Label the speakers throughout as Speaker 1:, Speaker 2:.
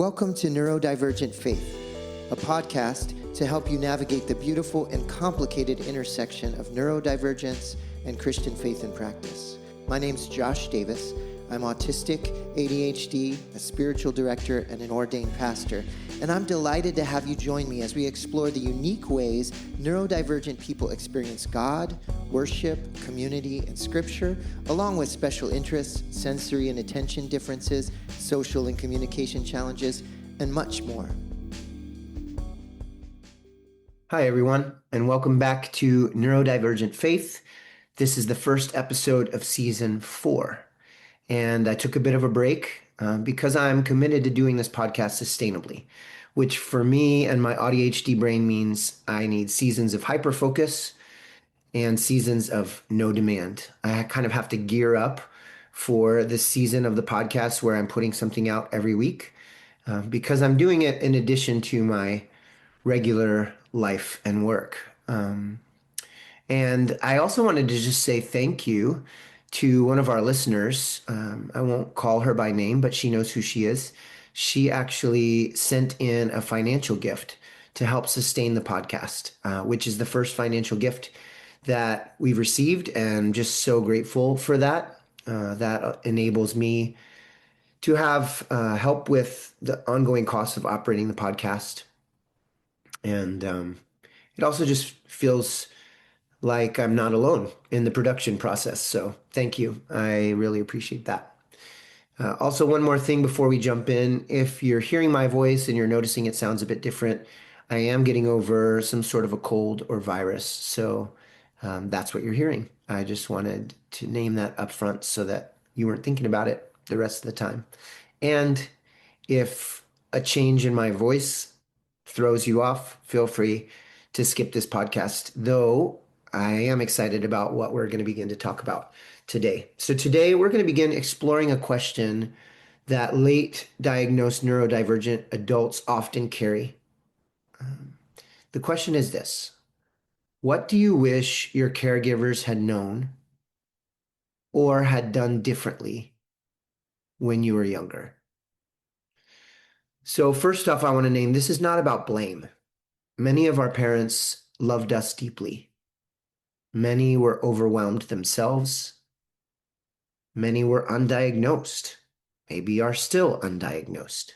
Speaker 1: Welcome to Neurodivergent Faith, a podcast to help you navigate the beautiful and complicated intersection of neurodivergence and Christian faith and practice. My name's Josh Davis. I'm autistic, ADHD, a spiritual director, and an ordained pastor. And I'm delighted to have you join me as we explore the unique ways neurodivergent people experience God, worship, community, and scripture, along with special interests, sensory and attention differences, social and communication challenges, and much more. Hi, everyone, and welcome back to Neurodivergent Faith. This is the first episode of season 4. And I took a bit of a break because I'm committed to doing this podcast sustainably, which for me and my ADHD brain means I need seasons of hyperfocus and seasons of no demand. I kind of have to gear up for this season of the podcast where I'm putting something out every week because I'm doing it in addition to my regular life and work. And I also wanted to just say thank you to one of our listeners. I won't call her by name, but she knows who she is. She actually sent in a financial gift to help sustain the podcast, which is the first financial gift that we've received, and just so grateful for that. That enables me to have help with the ongoing costs of operating the podcast. And it also just feels like I'm not alone in the production process. So thank you. I really appreciate that. Also, one more thing before we jump in. If you're hearing my voice and you're noticing it sounds a bit different, I am getting over some sort of a cold or virus. So that's what you're hearing. I just wanted to name that up front so that you weren't thinking about it the rest of the time. And if a change in my voice throws you off, feel free to skip this podcast, though I am excited about what we're going to begin to talk about today. So today we're going to begin exploring a question that late diagnosed neurodivergent adults often carry. The question is this: what do you wish your caregivers had known or had done differently when you were younger? So first off, I want to name, this is not about blame. Many of our parents loved us deeply. Many were overwhelmed themselves. Many were undiagnosed, maybe are still undiagnosed.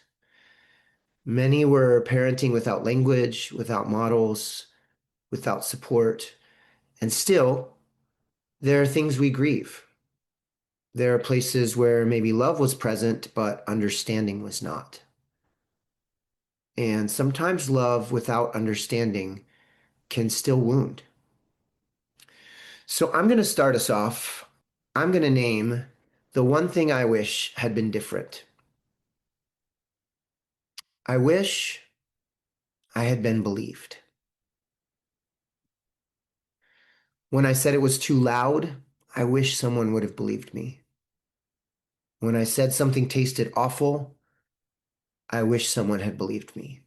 Speaker 1: Many were parenting without language, without models, without support. And still, there are things we grieve. There are places where maybe love was present, but understanding was not. And sometimes love without understanding can still wound. So I'm going to start us off. I'm going to name the one thing I wish had been different. I wish I had been believed. When I said it was too loud, I wish someone would have believed me. When I said something tasted awful, I wish someone had believed me.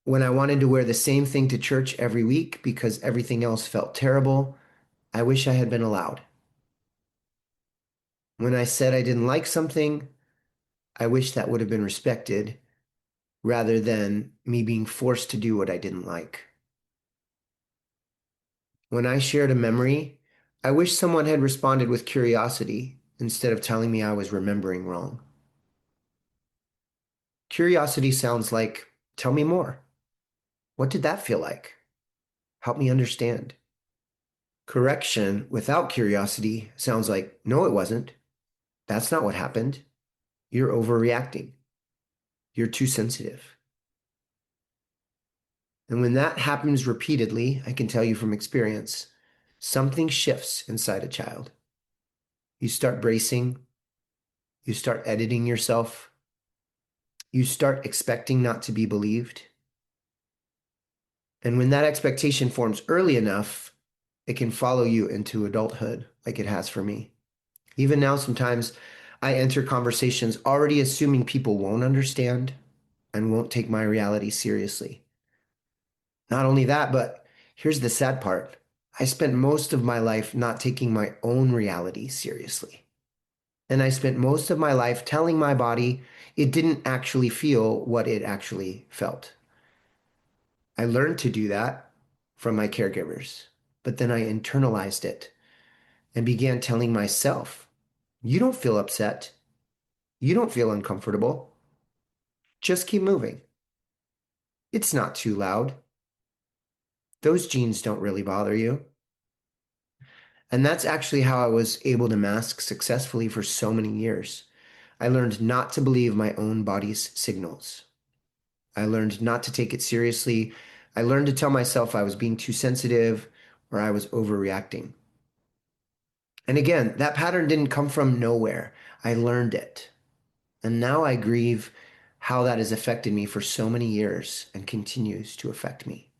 Speaker 1: When I wanted to wear the same thing to church every week because everything else felt terrible, I wish I had been allowed. When I said I didn't like something, I wish that would have been respected rather than me being forced to do what I didn't like. When I shared a memory, I wish someone had responded with curiosity instead of telling me I was remembering wrong. Curiosity sounds like, tell me more. What did that feel like? Help me understand. Correction without curiosity sounds like, no, it wasn't. That's not what happened. You're overreacting. You're too sensitive. And when that happens repeatedly, I can tell you from experience, something shifts inside a child. You start bracing. You start editing yourself. You start expecting not to be believed. And when that expectation forms early enough, it can follow you into adulthood like it has for me. Even now, sometimes I enter conversations already assuming people won't understand and won't take my reality seriously. Not only that, but here's the sad part. I spent most of my life not taking my own reality seriously. And I spent most of my life telling my body it didn't actually feel what it actually felt. I learned to do that from my caregivers, but then I internalized it and began telling myself, you don't feel upset. You don't feel uncomfortable. Just keep moving. It's not too loud. Those jeans don't really bother you. And that's actually how I was able to mask successfully for so many years. I learned not to believe my own body's signals. I learned not to take it seriously. I learned to tell myself I was being too sensitive or I was overreacting. And again, that pattern didn't come from nowhere. I learned it. And now I grieve how that has affected me for so many years and continues to affect me.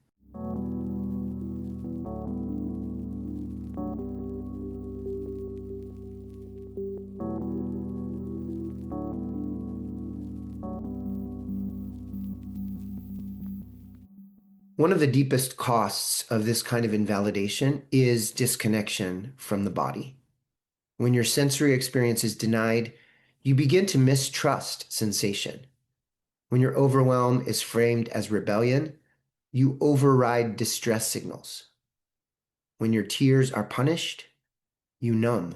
Speaker 1: One of the deepest costs of this kind of invalidation is disconnection from the body. When your sensory experience is denied, you begin to mistrust sensation. When your overwhelm is framed as rebellion, you override distress signals. When your tears are punished, you numb.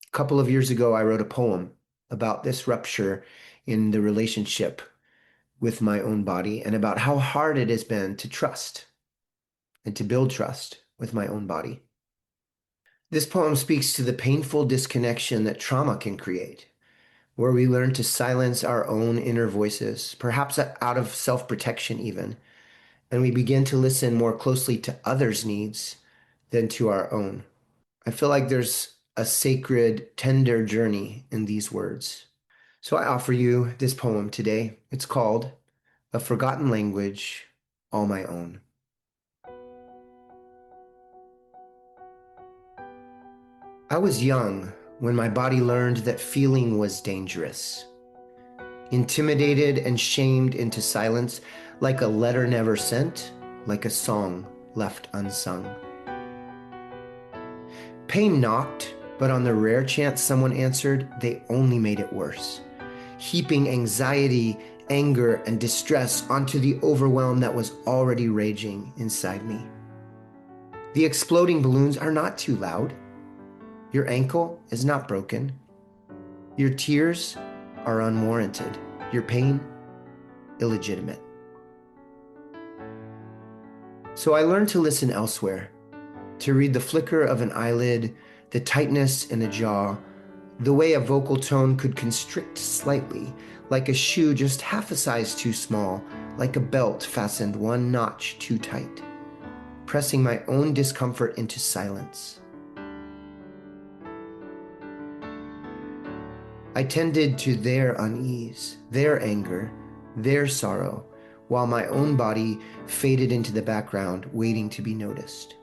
Speaker 1: A couple of years ago, I wrote a poem about this rupture in the relationship with my own body and about how hard it has been to trust and to build trust with my own body. This poem speaks to the painful disconnection that trauma can create, where we learn to silence our own inner voices, perhaps out of self-protection even, and we begin to listen more closely to others' needs than to our own. I feel like there's a sacred, tender journey in these words. So I offer you this poem today. It's called A Forgotten Language, All My Own. I was young when my body learned that feeling was dangerous. Intimidated and shamed into silence, like a letter never sent, like a song left unsung. Pain knocked, but on the rare chance someone answered, they only made it worse, heaping anxiety, anger, and distress onto the overwhelm that was already raging inside me. The exploding balloons are not too loud. Your ankle is not broken. Your tears are unwarranted. Your pain, illegitimate. So I learned to listen elsewhere, to read the flicker of an eyelid, the tightness in a jaw, the way a vocal tone could constrict slightly, like a shoe just half a size too small, like a belt fastened one notch too tight, pressing my own discomfort into silence. I tended to their unease, their anger, their sorrow, while my own body faded into the background, waiting to be noticed.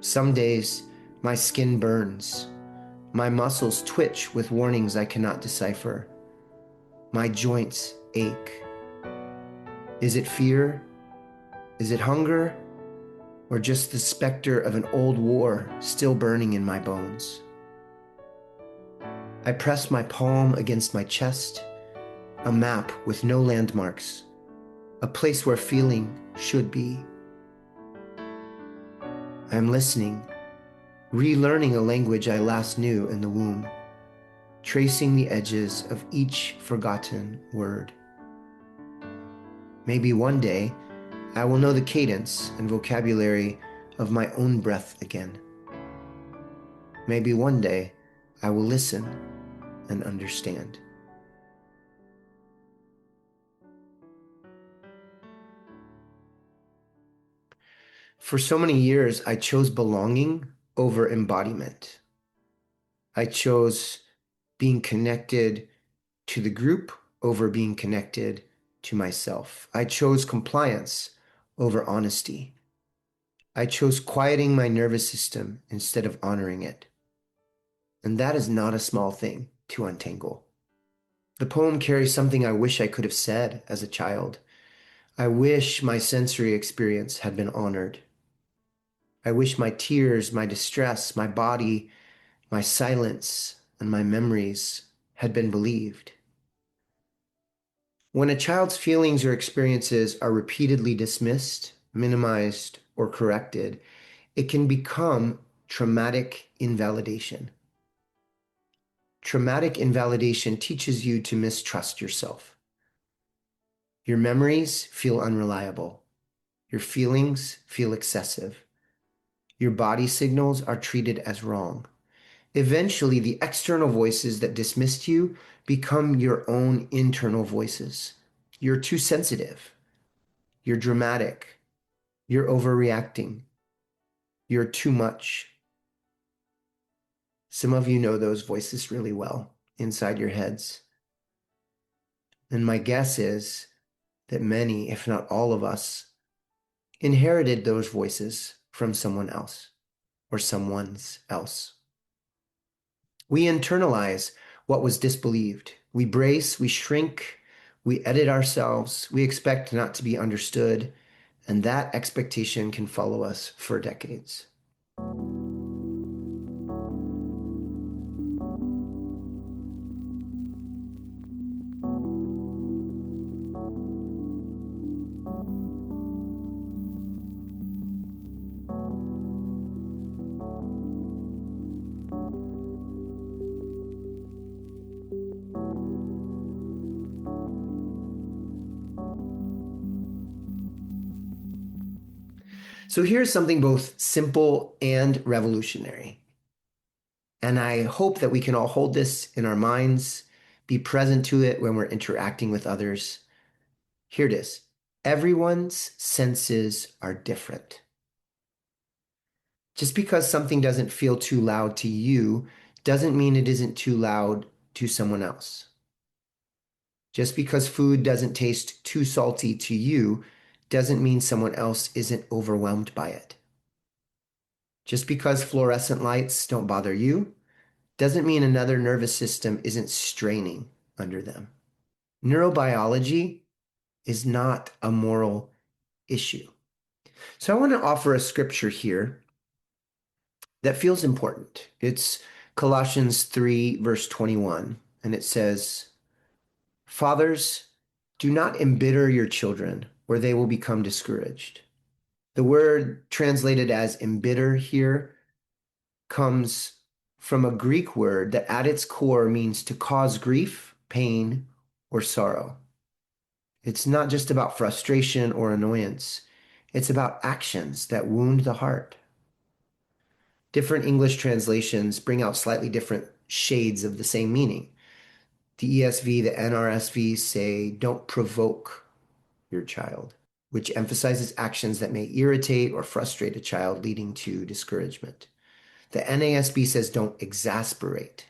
Speaker 1: Some days, my skin burns. My muscles twitch with warnings I cannot decipher. My joints ache. Is it fear? Is it hunger? Or just the specter of an old war still burning in my bones? I press my palm against my chest, a map with no landmarks, a place where feeling should be. I am listening, relearning a language I last knew in the womb, tracing the edges of each forgotten word. Maybe one day I will know the cadence and vocabulary of my own breath again. Maybe one day I will listen and understand. For so many years, I chose belonging over embodiment. I chose being connected to the group over being connected to myself. I chose compliance over honesty. I chose quieting my nervous system instead of honoring it. And that is not a small thing to untangle. The poem carries something I wish I could have said as a child. I wish my sensory experience had been honored. I wish my tears, my distress, my body, my silence and my memories had been believed. When a child's feelings or experiences are repeatedly dismissed, minimized, or corrected, it can become traumatic invalidation. Traumatic invalidation teaches you to mistrust yourself. Your memories feel unreliable. Your feelings feel excessive. Your body signals are treated as wrong. Eventually, the external voices that dismissed you become your own internal voices. You're too sensitive. You're dramatic. You're overreacting. You're too much. Some of you know those voices really well inside your heads. And my guess is that many, if not all of us, inherited those voices from someone else or someone's else. We internalize what was disbelieved. We brace, we shrink, we edit ourselves, we expect not to be understood, and that expectation can follow us for decades. So here's something both simple and revolutionary. And I hope that we can all hold this in our minds, be present to it when we're interacting with others. Here it is. Everyone's senses are different. Just because something doesn't feel too loud to you doesn't mean it isn't too loud to someone else. Just because food doesn't taste too salty to you doesn't mean someone else isn't overwhelmed by it. Just because fluorescent lights don't bother you doesn't mean another nervous system isn't straining under them. Neurobiology is not a moral issue. So I want to offer a scripture here that feels important. It's Colossians 3, verse 21, and it says, "Fathers, do not embitter your children, or they will become discouraged." The word translated as embitter here comes from a Greek word that at its core means to cause grief, pain, or sorrow. It's not just about frustration or annoyance. It's about actions that wound the heart. Different English translations bring out slightly different shades of the same meaning. The ESV, the NRSV say, "Don't provoke your child," which emphasizes actions that may irritate or frustrate a child, leading to discouragement. The NASB says, "Don't exasperate,"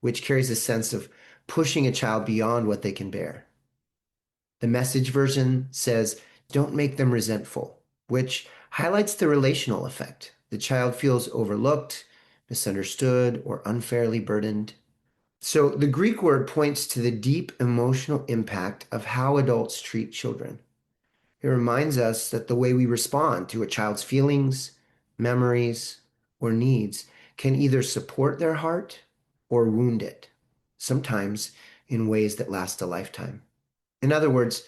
Speaker 1: which carries a sense of pushing a child beyond what they can bear. The Message version says, "Don't make them resentful," which highlights the relational effect. The child feels overlooked, misunderstood, or unfairly burdened. So the Greek word points to the deep emotional impact of how adults treat children. It reminds us that the way we respond to a child's feelings, memories, or needs can either support their heart or wound it, sometimes in ways that last a lifetime. In other words,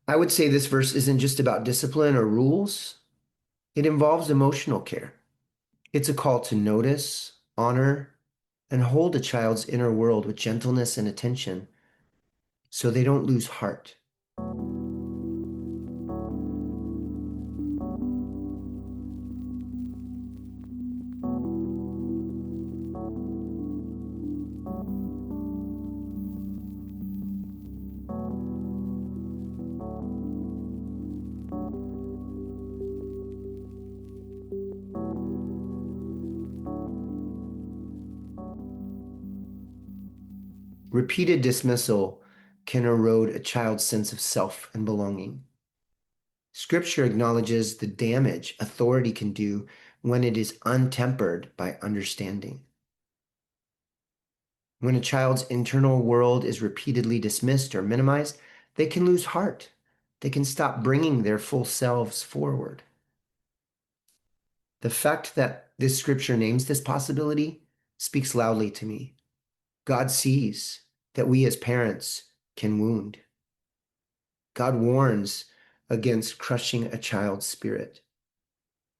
Speaker 1: I would say this verse isn't just about discipline or rules. It involves emotional care. It's a call to notice, honor, and hold a child's inner world with gentleness and attention so they don't lose heart. Repeated dismissal can erode a child's sense of self and belonging. Scripture acknowledges the damage authority can do when it is untempered by understanding. When a child's internal world is repeatedly dismissed or minimized, they can lose heart. They can stop bringing their full selves forward. The fact that this scripture names this possibility speaks loudly to me. God sees that we as parents can wound. God warns against crushing a child's spirit.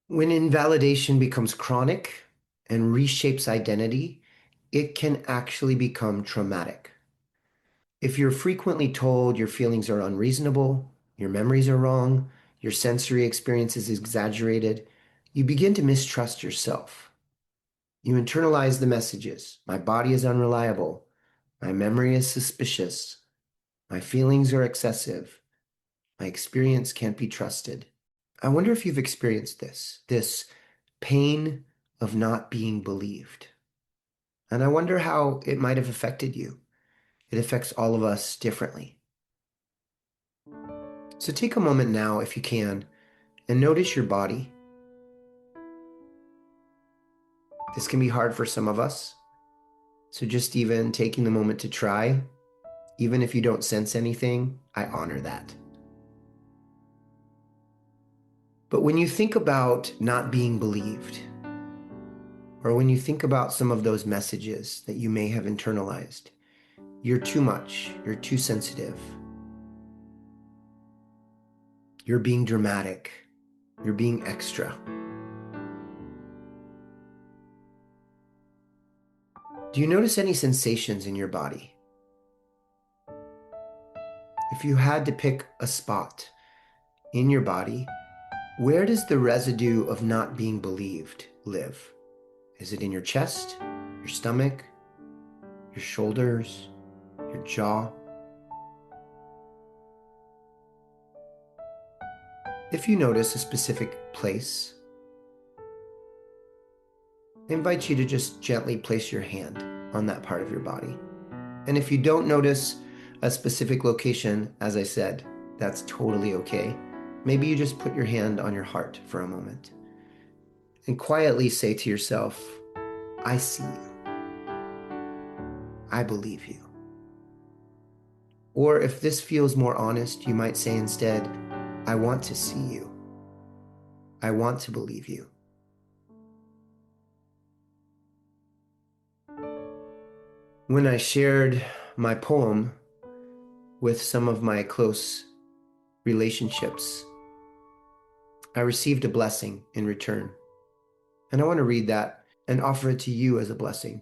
Speaker 1: When invalidation becomes chronic and reshapes identity, it can actually become traumatic. If you're frequently told your feelings are unreasonable, your memories are wrong, your sensory experience is exaggerated, you begin to mistrust yourself. You internalize the messages. My body is unreliable. My memory is suspicious. My feelings are excessive. My experience can't be trusted. I wonder if you've experienced this pain of not being believed. And I wonder how it might have affected you. It affects all of us differently. So take a moment now, if you can, and notice your body. This can be hard for some of us. So just even taking the moment to try, even if you don't sense anything, I honor that. But when you think about not being believed, or when you think about some of those messages that you may have internalized, you're too much, you're too sensitive, you're being dramatic, you're being extra. Do you notice any sensations in your body? If you had to pick a spot in your body, where does the residue of not being believed live? Is it in your chest, your stomach, your shoulders, your jaw? If you notice a specific place, I invite you to just gently place your hand on that part of your body. And if you don't notice a specific location, as I said, that's totally okay. Maybe you just put your hand on your heart for a moment and quietly say to yourself, I see you. I believe you. Or if this feels more honest, you might say instead, I want to see you. I want to believe you. When I shared my poem with some of my close relationships, I received a blessing in return. And I want to read that and offer it to you as a blessing.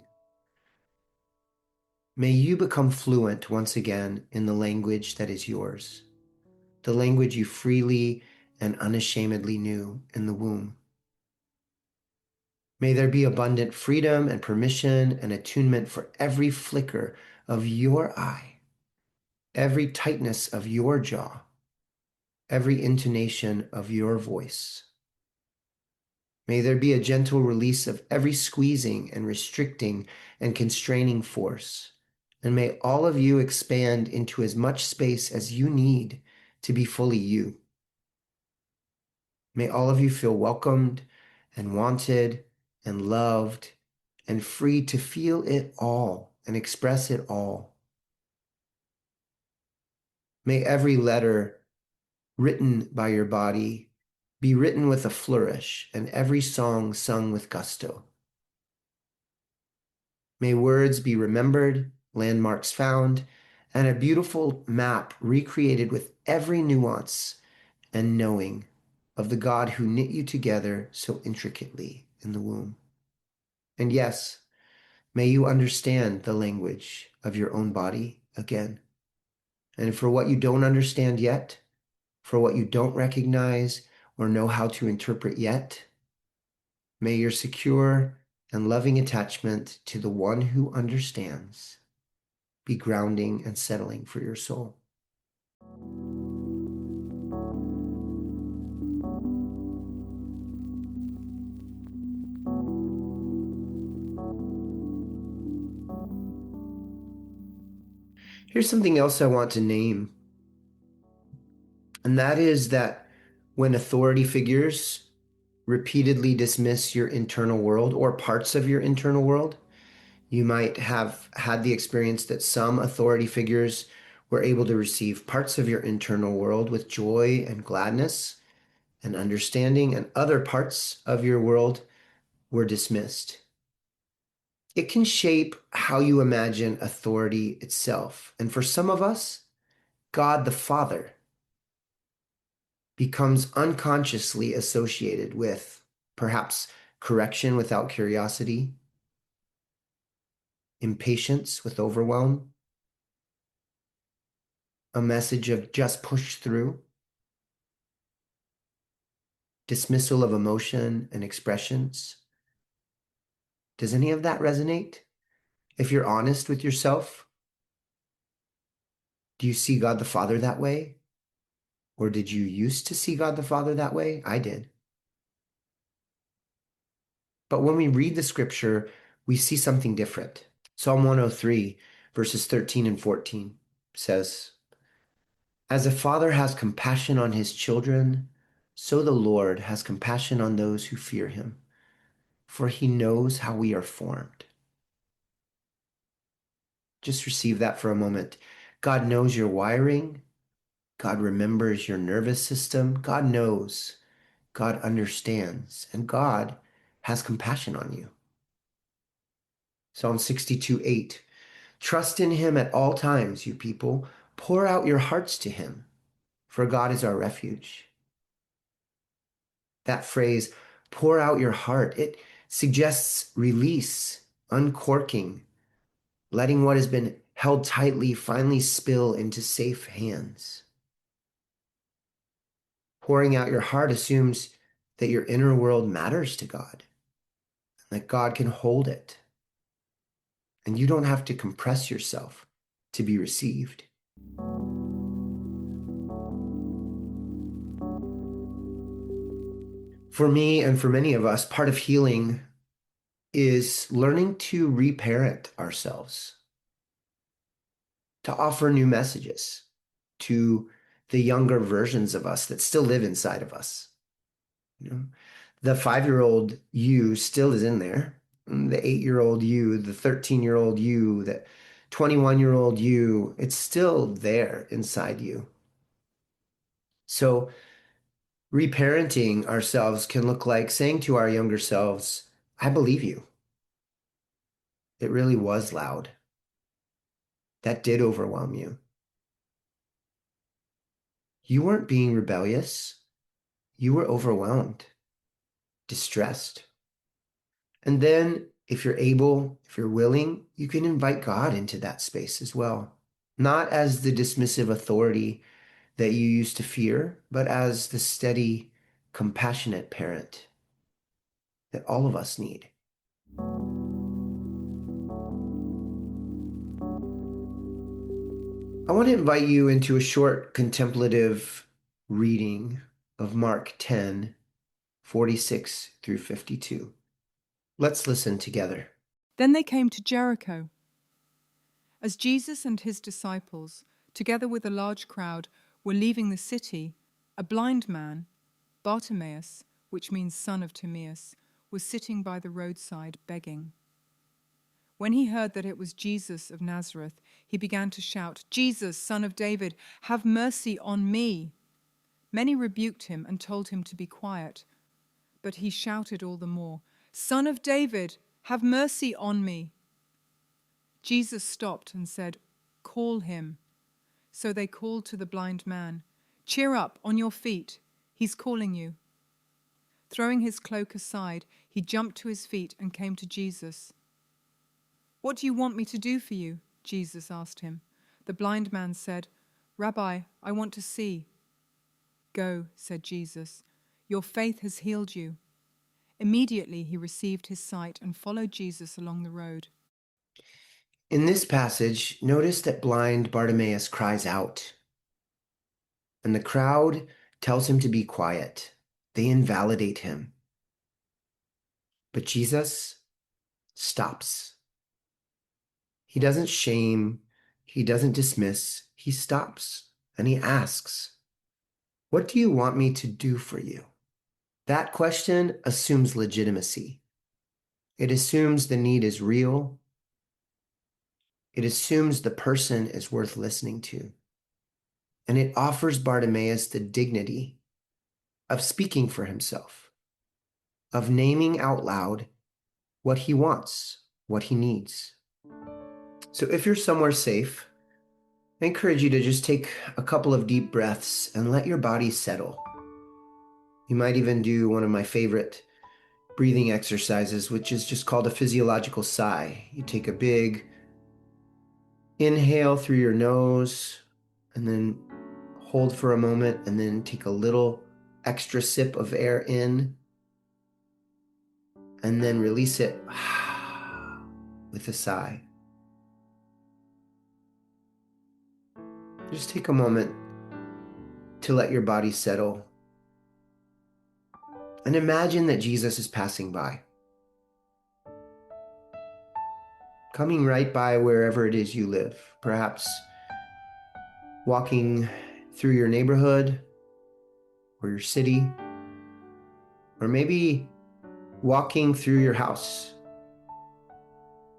Speaker 1: May you become fluent once again in the language that is yours, the language you freely and unashamedly knew in the womb. May there be abundant freedom and permission and attunement for every flicker of your eye, every tightness of your jaw, every intonation of your voice. May there be a gentle release of every squeezing and restricting and constraining force. And may all of you expand into as much space as you need to be fully you. May all of you feel welcomed and wanted and loved and free to feel it all and express it all. May every letter written by your body be written with a flourish and every song sung with gusto. May words be remembered, landmarks found, and a beautiful map recreated with every nuance and knowing of the God who knit you together so intricately in the womb. And yes, may you understand the language of your own body again. And for what you don't understand yet, for what you don't recognize or know how to interpret yet, may your secure and loving attachment to the one who understands be grounding and settling for your soul. Here's something else I want to name, and that is that when authority figures repeatedly dismiss your internal world or parts of your internal world, you might have had the experience that some authority figures were able to receive parts of your internal world with joy and gladness and understanding, and other parts of your world were dismissed. It can shape how you imagine authority itself. And for some of us, God the Father becomes unconsciously associated with perhaps correction without curiosity, impatience with overwhelm, a message of just push through, dismissal of emotion and expressions. Does any of that resonate? If you're honest with yourself, do you see God the Father that way? Or did you used to see God the Father that way? I did. But when we read the scripture, we see something different. Psalm 103, verses 13 and 14 says, as a father has compassion on his children, so the Lord has compassion on those who fear him, for he knows how we are formed. Just receive that for a moment. God knows your wiring. God remembers your nervous system. God knows. God understands. And God has compassion on you. Psalm 62:8. Trust in him at all times, you people. Pour out your hearts to him, for God is our refuge. That phrase, pour out your heart, it suggests release, uncorking, letting what has been held tightly finally spill into safe hands. Pouring out your heart assumes that your inner world matters to God, that God can hold it, and you don't have to compress yourself to be received. For me and for many of us, part of healing is learning to reparent ourselves, to offer new messages to the younger versions of us that still live inside of us. You know, the 5-year-old you still is in there. The 8-year-old you, the 13-year-old you, the 21-year-old you, it's still there inside you. So reparenting ourselves can look like saying to our younger selves, I believe you. It really was loud. That did overwhelm you. You weren't being rebellious. You were overwhelmed, distressed. And then, if you're able, if you're willing, you can invite God into that space as well. Not as the dismissive authority that you used to fear, but as the steady, compassionate parent that all of us need. I want to invite you into a short contemplative reading of Mark 10:46 through 52. Let's listen together.
Speaker 2: Then they came to Jericho. As Jesus and his disciples, together with a large crowd, were leaving the city, a blind man, Bartimaeus, which means son of Timaeus, was sitting by the roadside begging. When he heard that it was Jesus of Nazareth, he began to shout, Jesus, son of David, have mercy on me. Many rebuked him and told him to be quiet, but he shouted all the more, Son of David, have mercy on me. Jesus stopped and said, Call him. So they called to the blind man, Cheer up, on your feet, he's calling you. Throwing his cloak aside, he jumped to his feet and came to Jesus. What do you want me to do for you? Jesus asked him. The blind man said, Rabbi, I want to see. Go, said Jesus. Your faith has healed you. Immediately he received his sight and followed Jesus along the road.
Speaker 1: In this passage, notice that blind Bartimaeus cries out, and the crowd tells him to be quiet. They invalidate him. But Jesus stops. He doesn't shame, he doesn't dismiss, he stops and he asks, What do you want me to do for you? That question assumes legitimacy. It assumes the need is real. It assumes the person is worth listening to. And it offers Bartimaeus the dignity of speaking for himself, of naming out loud what he wants. what he needs. So if you're somewhere safe, I encourage you to just take a couple of deep breaths and let your body settle. You might even do one of my favorite breathing exercises, which is just called a physiological sigh. You take a big inhale through your nose and then hold for a moment and then take a little extra sip of air in and then release it with a sigh. Just take a moment to let your body settle and imagine that Jesus is passing by, coming right by wherever it is you live, perhaps walking through your neighborhood or your city, or maybe walking through your house,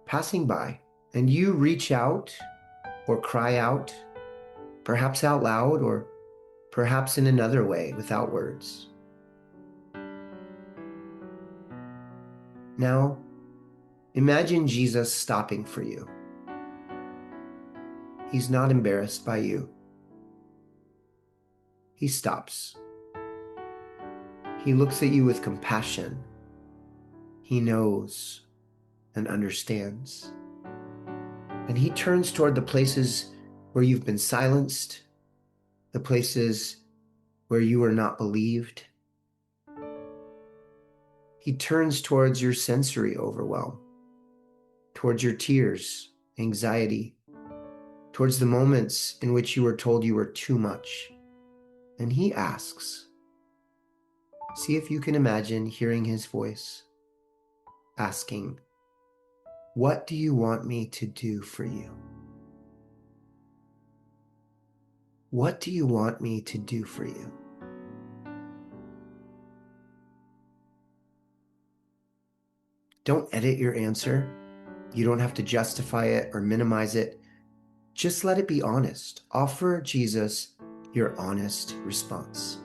Speaker 1: passing by, and you reach out or cry out, perhaps out loud or perhaps in another way without words. Now, imagine Jesus stopping for you. He's not embarrassed by you. He stops. He looks at you with compassion. He knows and understands. And he turns toward the places where you've been silenced, the places where you are not believed. He turns towards your sensory overwhelm, towards your tears, anxiety, towards the moments in which you were told you were too much. And he asks, see if you can imagine hearing his voice asking, what do you want me to do for you? What do you want me to do for you? Don't edit your answer. You don't have to justify it or minimize it. Just let it be honest. Offer Jesus your honest response.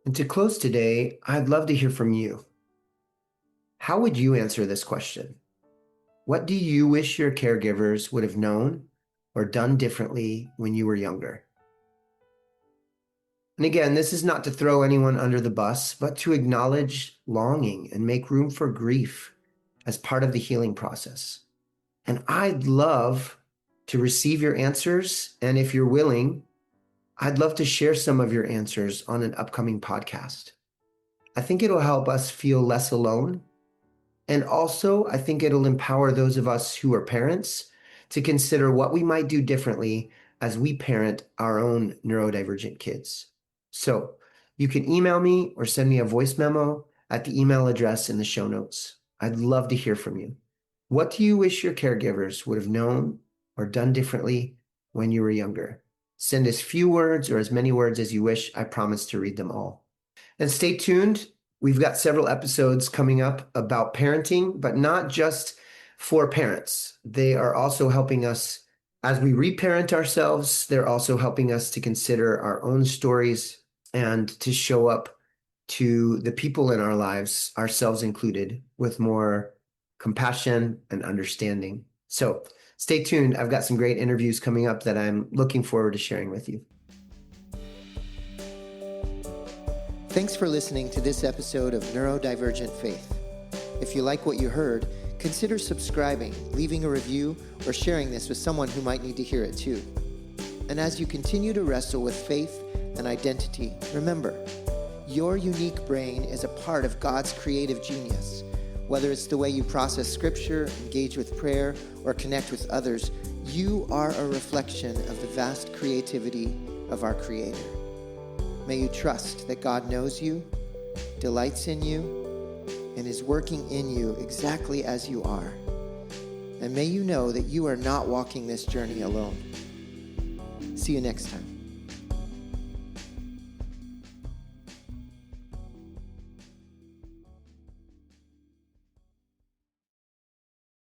Speaker 1: And to close today, I'd love to hear from you. How would you answer this question? What do you wish your caregivers would have known or done differently when you were younger? And again, this is not to throw anyone under the bus, but to acknowledge longing and make room for grief as part of the healing process. And I'd love to receive your answers. And if you're willing, I'd love to share some of your answers on an upcoming podcast. I think it'll help us feel less alone. And also, I think it'll empower those of us who are parents to consider what we might do differently as we parent our own neurodivergent kids. So you can email me or send me a voice memo at the email address in the show notes. I'd love to hear from you. What do you wish your caregivers would have known or done differently when you were younger? Send as few words or as many words as you wish. I promise to read them all. And stay tuned. We've got several episodes coming up about parenting, but not just for parents. They are also helping us as we reparent ourselves. They're also helping us to consider our own stories and to show up to the people in our lives, ourselves included, with more compassion and understanding. So stay tuned. I've got some great interviews coming up that I'm looking forward to sharing with you. Thanks for listening to this episode of Neurodivergent Faith. If you like what you heard, consider subscribing, leaving a review, or sharing this with someone who might need to hear it too. And as you continue to wrestle with faith and identity, remember, your unique brain is a part of God's creative genius. Whether it's the way you process scripture, engage with prayer, or connect with others, you are a reflection of the vast creativity of our Creator. May you trust that God knows you, delights in you, and is working in you exactly as you are. And may you know that you are not walking this journey alone. See you next time.